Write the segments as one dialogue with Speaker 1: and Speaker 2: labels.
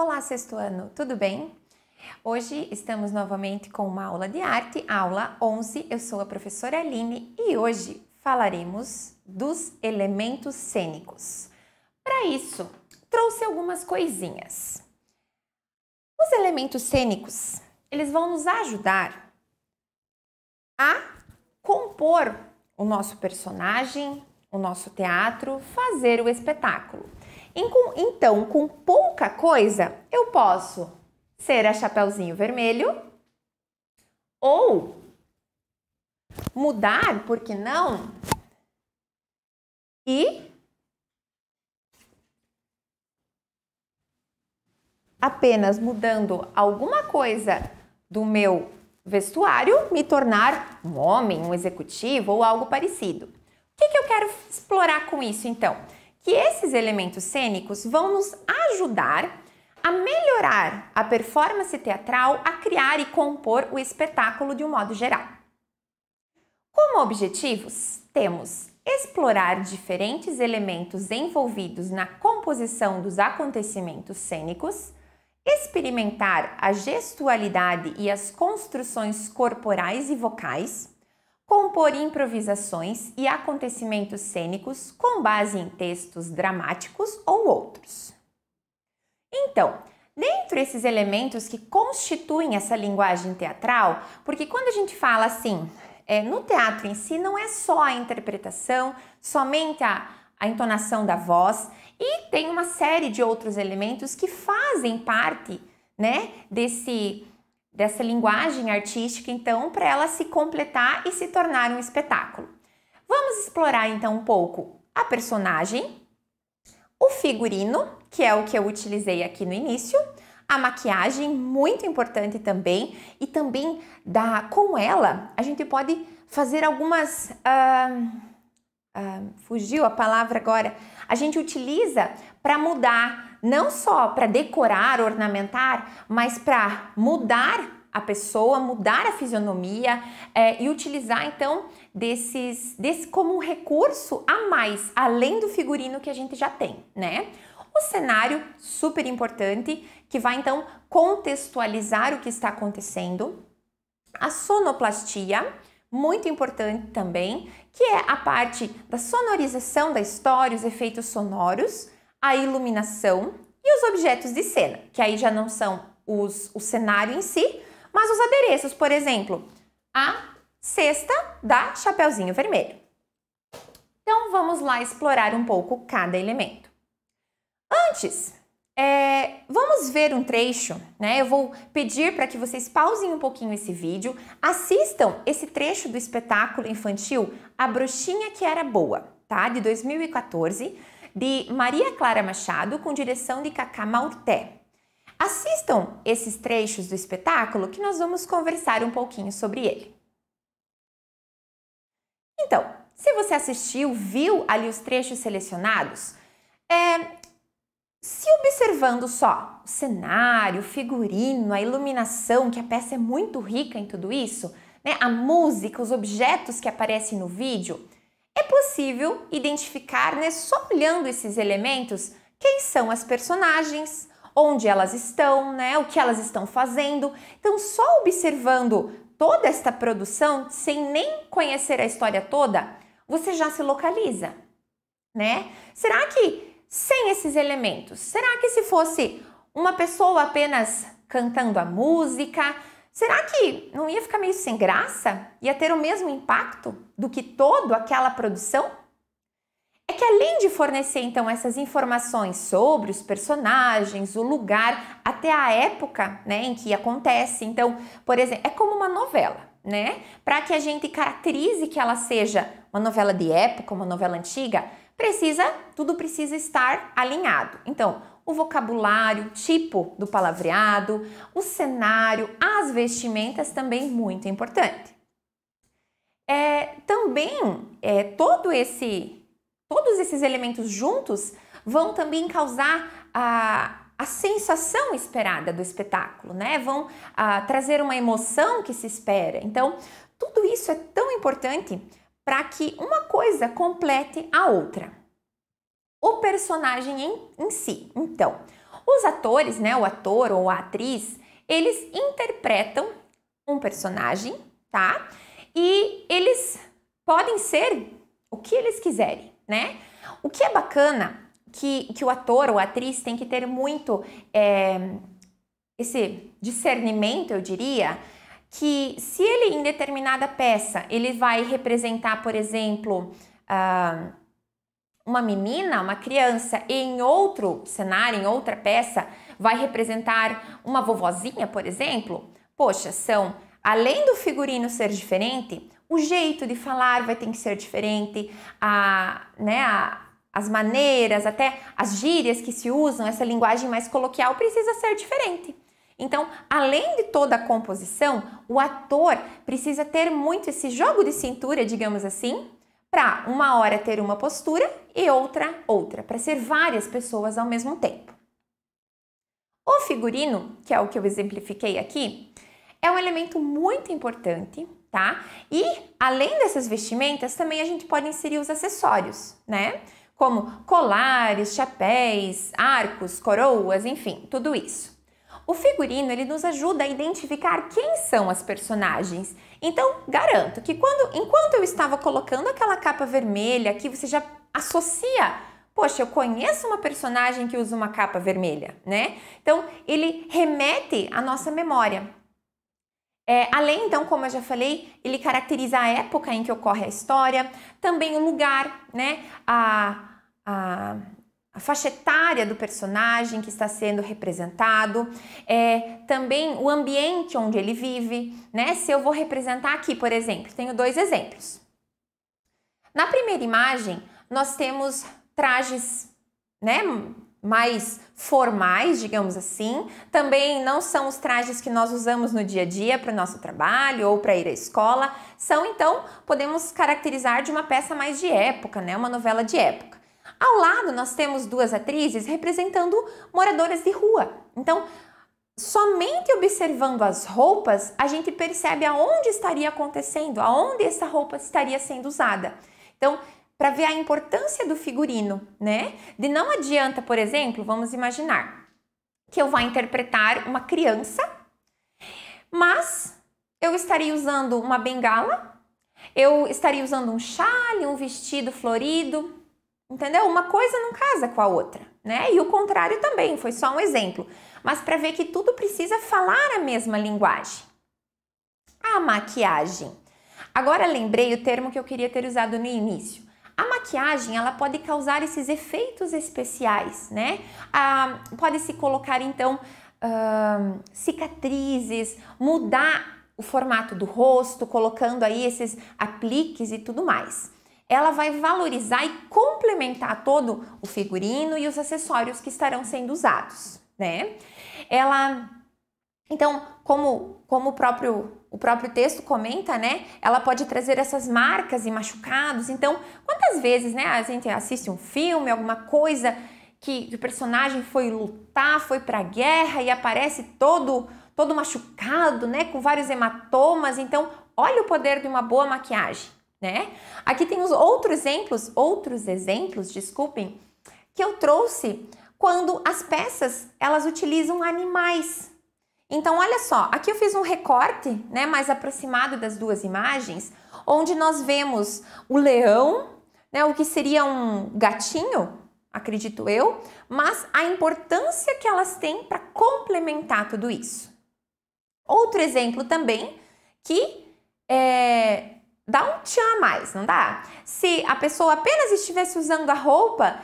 Speaker 1: Olá, sexto ano, tudo bem? Hoje estamos novamente com uma aula de arte, aula 11. Eu sou a professora Aline e hoje falaremos dos elementos cênicos. Para isso, trouxe algumas coisinhas. Os elementos cênicos, eles vão nos ajudar a compor o nosso personagem, o nosso teatro, fazer o espetáculo. Então, com pouca coisa, eu posso ser a Chapeuzinho Vermelho ou mudar, por que não? E apenas mudando alguma coisa do meu vestuário, me tornar um homem, um executivo ou algo parecido. O que eu quero explorar com isso, então? Que esses elementos cênicos vão nos ajudar a melhorar a performance teatral, a criar e compor o espetáculo de um modo geral. Como objetivos, temos explorar diferentes elementos envolvidos na composição dos acontecimentos cênicos, experimentar a gestualidade e as construções corporais e vocais, compor improvisações e acontecimentos cênicos com base em textos dramáticos ou outros. Então, dentro desses elementos que constituem essa linguagem teatral, porque quando a gente fala assim, no teatro em si não é só a interpretação, somente a entonação da voz, e tem uma série de outros elementos que fazem parte, né, dessa linguagem artística, então, para ela se completar e se tornar um espetáculo. Vamos explorar, então, um pouco a personagem, o figurino, que é o que eu utilizei aqui no início, a maquiagem, muito importante também, e também com ela a gente pode fazer algumas... fugiu a palavra agora. A gente utiliza para mudar, não só para decorar, ornamentar, mas para mudar a pessoa, mudar a fisionomia e utilizar então desse como um recurso a mais, além do figurino que a gente já tem, né? O cenário, super importante, que vai então contextualizar o que está acontecendo. A sonoplastia, muito importante também, que é a parte da sonorização da história, os efeitos sonoros, a iluminação e os objetos de cena, que aí já não são o cenário em si, mas os adereços, por exemplo, a cesta da Chapeuzinho Vermelho. Então vamos lá explorar um pouco cada elemento. Antes, vamos ver um trecho, né? Eu vou pedir para que vocês pausem um pouquinho esse vídeo, assistam esse trecho do espetáculo infantil A Bruxinha que Era Boa, tá? De 2014, de Maria Clara Machado, com direção de Cacá Maurté. Assistam esses trechos do espetáculo que nós vamos conversar um pouquinho sobre ele. Então, se você assistiu, viu ali os trechos selecionados, se observando só o cenário, o figurino, a iluminação, que a peça é muito rica em tudo isso, né? A música, os objetos que aparecem no vídeo, é possível identificar, né, só olhando esses elementos, quem são as personagens, onde elas estão, né, o que elas estão fazendo. Então, só observando toda esta produção, sem nem conhecer a história toda, você já se localiza, né? Será que sem esses elementos, será que se fosse uma pessoa apenas cantando a música, será que não ia ficar meio sem graça? Ia ter o mesmo impacto do que toda aquela produção? É que além de fornecer então essas informações sobre os personagens, o lugar, até a época, né, em que acontece, então, por exemplo, é como uma novela, né? Para que a gente caracterize que ela seja uma novela de época, uma novela antiga, tudo precisa estar alinhado. Então, o vocabulário, o tipo do palavreado, o cenário, as vestimentas também muito importante. Todos esses elementos juntos vão também causar a sensação esperada do espetáculo, né? Vão trazer uma emoção que se espera. Então, tudo isso é tão importante para que uma coisa complete a outra. O personagem em si. Então, Os atores, né, o ator ou a atriz, eles interpretam um personagem, tá? E eles podem ser o que eles quiserem, né? O que é bacana, que o ator ou a atriz tem que ter muito esse discernimento, eu diria, que se ele em determinada peça, ele vai representar, por exemplo, uma menina, uma criança, e em outro cenário, em outra peça, vai representar uma vovozinha, por exemplo, poxa, além do figurino ser diferente, o jeito de falar vai ter que ser diferente, as maneiras, até as gírias que se usam, essa linguagem mais coloquial precisa ser diferente. Então, além de toda a composição, o ator precisa ter muito esse jogo de cintura, digamos assim, para uma hora ter uma postura e outra, para ser várias pessoas ao mesmo tempo. O figurino, que é o que eu exemplifiquei aqui, é um elemento muito importante, tá? E além dessas vestimentas, também a gente pode inserir os acessórios, né? Como colares, chapéus, arcos, coroas, enfim, tudo isso. O figurino, ele nos ajuda a identificar quem são as personagens. Então, garanto que enquanto eu estava colocando aquela capa vermelha aqui, você já associa, poxa, eu conheço uma personagem que usa uma capa vermelha, né? Então, ele remete à nossa memória. Além, então, como eu já falei, ele caracteriza a época em que ocorre a história, também o lugar, né? A faixa etária do personagem que está sendo representado, também o ambiente onde ele vive, né? Se eu vou representar aqui, por exemplo, tenho dois exemplos. Na primeira imagem, nós temos trajes, né, mais formais, digamos assim. Também não são os trajes que nós usamos no dia a dia para o nosso trabalho ou para ir à escola. Então, podemos caracterizar de uma peça mais de época, né? Uma novela de época. Ao lado, nós temos duas atrizes representando moradoras de rua. Então, somente observando as roupas, a gente percebe aonde estaria acontecendo, aonde essa roupa estaria sendo usada. Então, para ver a importância do figurino, né? De não adianta, por exemplo, vamos imaginar que eu vá interpretar uma criança, mas eu estaria usando uma bengala, eu estaria usando um chale, um vestido florido, entendeu? Uma coisa não casa com a outra, né? E o contrário também, foi só um exemplo. Mas para ver que tudo precisa falar a mesma linguagem. A maquiagem. Agora lembrei o termo que eu queria ter usado no início. A maquiagem, ela pode causar esses efeitos especiais, né? Pode se colocar, então, cicatrizes, mudar o formato do rosto, colocando aí esses apliques e tudo mais. Ela vai valorizar e complementar todo o figurino e os acessórios que estarão sendo usados, né? Então, como o próprio texto comenta, né? Ela pode trazer essas marcas e machucados. Então, quantas vezes, né, a gente assiste um filme, alguma coisa que o personagem foi lutar, foi pra guerra e aparece todo machucado, né, com vários hematomas. Então, olha o poder de uma boa maquiagem, né? Aqui tem os outros exemplos, desculpem, que eu trouxe quando as peças, elas utilizam animais. Então, olha só, aqui eu fiz um recorte, né, mais aproximado das duas imagens, onde nós vemos o leão, né, o que seria um gatinho, acredito eu, mas a importância que elas têm para complementar tudo isso. Outro exemplo também que dá um tchan a mais, não dá? Se a pessoa apenas estivesse usando a roupa,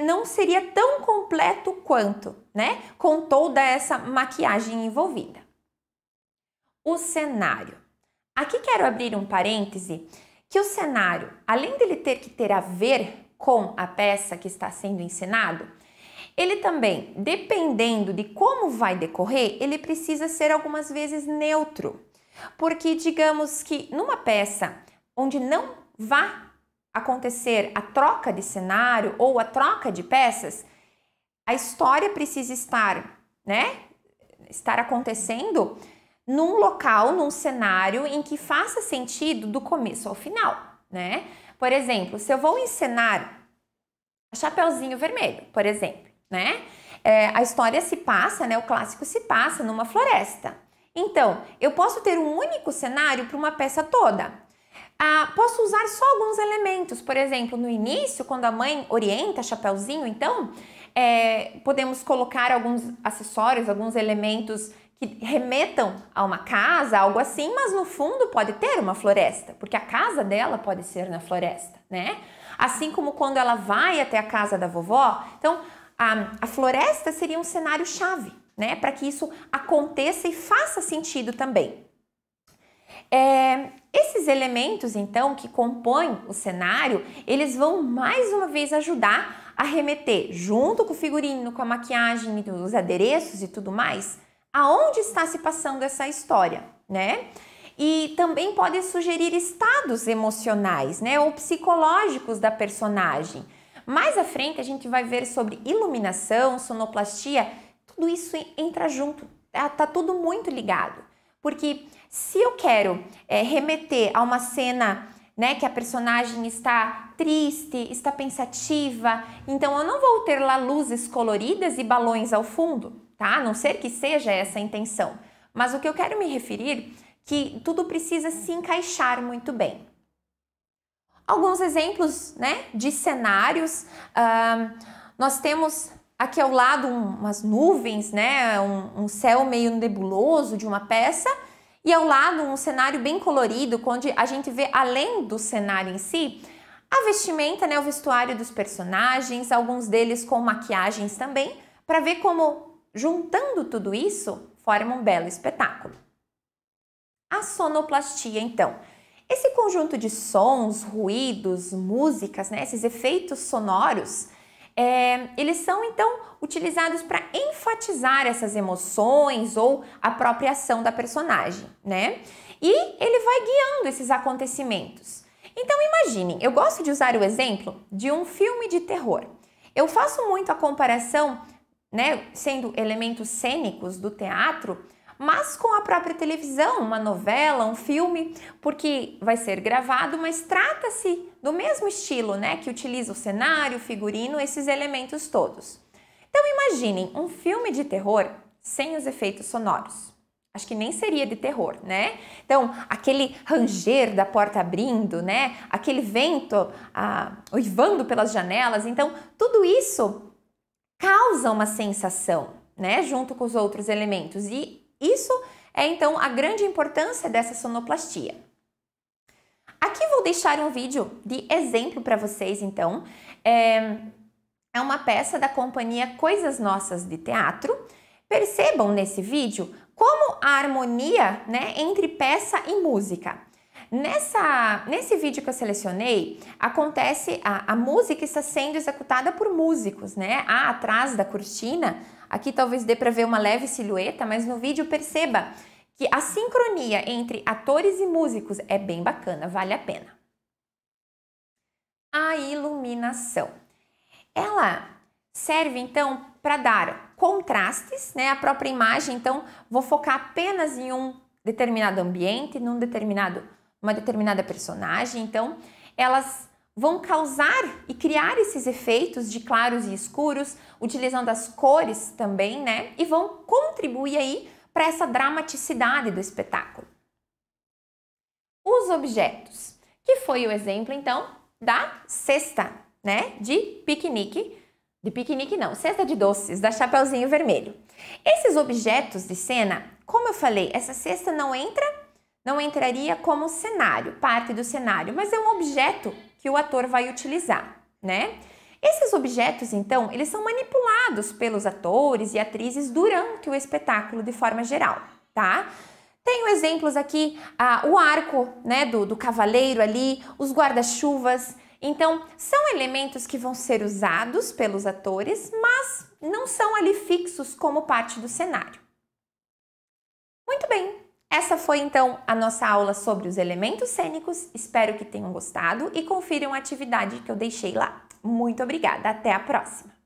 Speaker 1: não seria tão completo quanto, né? Com toda essa maquiagem envolvida. O cenário. Aqui quero abrir um parêntese, que o cenário, além dele ter que ter a ver com a peça que está sendo encenado, ele também, dependendo de como vai decorrer, ele precisa ser algumas vezes neutro. Porque digamos que numa peça onde não vá acontecer a troca de cenário ou a troca de peças, a história precisa estar, né, estar acontecendo num local, num cenário em que faça sentido do começo ao final, né? Por exemplo, se eu vou encenar Chapeuzinho Vermelho, por exemplo, né? a história se passa, né, o clássico se passa numa floresta. Então, eu posso ter um único cenário para uma peça toda. Posso usar só alguns elementos, por exemplo, no início, quando a mãe orienta Chapeuzinho, então, podemos colocar alguns acessórios, alguns elementos que remetam a uma casa, algo assim, mas no fundo pode ter uma floresta, porque a casa dela pode ser na floresta, né? Assim como quando ela vai até a casa da vovó, então a floresta seria um cenário-chave, né? Para que isso aconteça e faça sentido também. Esses elementos, então, que compõem o cenário, eles vão mais uma vez ajudar a remeter, junto com o figurino, com a maquiagem, os adereços e tudo mais, aonde está se passando essa história, né? E também pode sugerir estados emocionais, né, ou psicológicos da personagem. Mais à frente a gente vai ver sobre iluminação, sonoplastia, tudo isso entra junto, tá tudo muito ligado. Porque se eu quero remeter a uma cena, né, que a personagem está triste, está pensativa, então eu não vou ter lá luzes coloridas e balões ao fundo, tá? A não ser que seja essa a intenção. Mas o que eu quero me referir que tudo precisa se encaixar muito bem. Alguns exemplos, né, de cenários. Nós temos aqui ao lado umas nuvens, né, um céu meio nebuloso de uma peça, e ao lado um cenário bem colorido, onde a gente vê, além do cenário em si, a vestimenta, né, o vestuário dos personagens, alguns deles com maquiagens também, para ver como, juntando tudo isso, forma um belo espetáculo. A sonoplastia, então. Esse conjunto de sons, ruídos, músicas, né, esses efeitos sonoros, eles são, então, utilizados para enfatizar essas emoções ou a própria ação da personagem, né? E ele vai guiando esses acontecimentos. Então, imaginem, eu gosto de usar o exemplo de um filme de terror. Eu faço muito a comparação, né, sendo elementos cênicos do teatro, mas com a própria televisão, uma novela, um filme, porque vai ser gravado, mas trata-se do mesmo estilo, né, que utiliza o cenário, o figurino, esses elementos todos. Então imaginem um filme de terror sem os efeitos sonoros. Acho que nem seria de terror, né? Então, aquele ranger da porta abrindo, né, aquele vento uivando pelas janelas, então tudo isso causa uma sensação, né, junto com os outros elementos, e isso é, então, a grande importância dessa sonoplastia. Aqui vou deixar um vídeo de exemplo para vocês, então. É uma peça da companhia Coisas Nossas de Teatro. Percebam nesse vídeo como a harmonia, né, entre peça e música. Nesse vídeo que eu selecionei, acontece, a música está sendo executada por músicos, né? Atrás da cortina, aqui talvez dê para ver uma leve silhueta, mas no vídeo perceba que a sincronia entre atores e músicos é bem bacana, vale a pena. A iluminação. Ela serve, então, para dar contrastes, né? A própria imagem, então, vou focar apenas em um determinado ambiente, uma determinada personagem, então elas vão causar e criar esses efeitos de claros e escuros, utilizando as cores também, né? E vão contribuir aí para essa dramaticidade do espetáculo. Os objetos, que foi o exemplo, então, da cesta, né? De piquenique não, cesta de doces, da Chapeuzinho Vermelho. Esses objetos de cena, como eu falei, essa cesta não entraria como cenário, parte do cenário, mas é um objeto que o ator vai utilizar, né? Esses objetos, então, eles são manipulados pelos atores e atrizes durante o espetáculo de forma geral, tá? Tenho exemplos aqui, o arco, né, do cavaleiro ali, os guarda-chuvas. Então, são elementos que vão ser usados pelos atores, mas não são ali fixos como parte do cenário. Muito bem! Essa foi, então, a nossa aula sobre os elementos cênicos. Espero que tenham gostado e confiram a atividade que eu deixei lá. Muito obrigada! Até a próxima!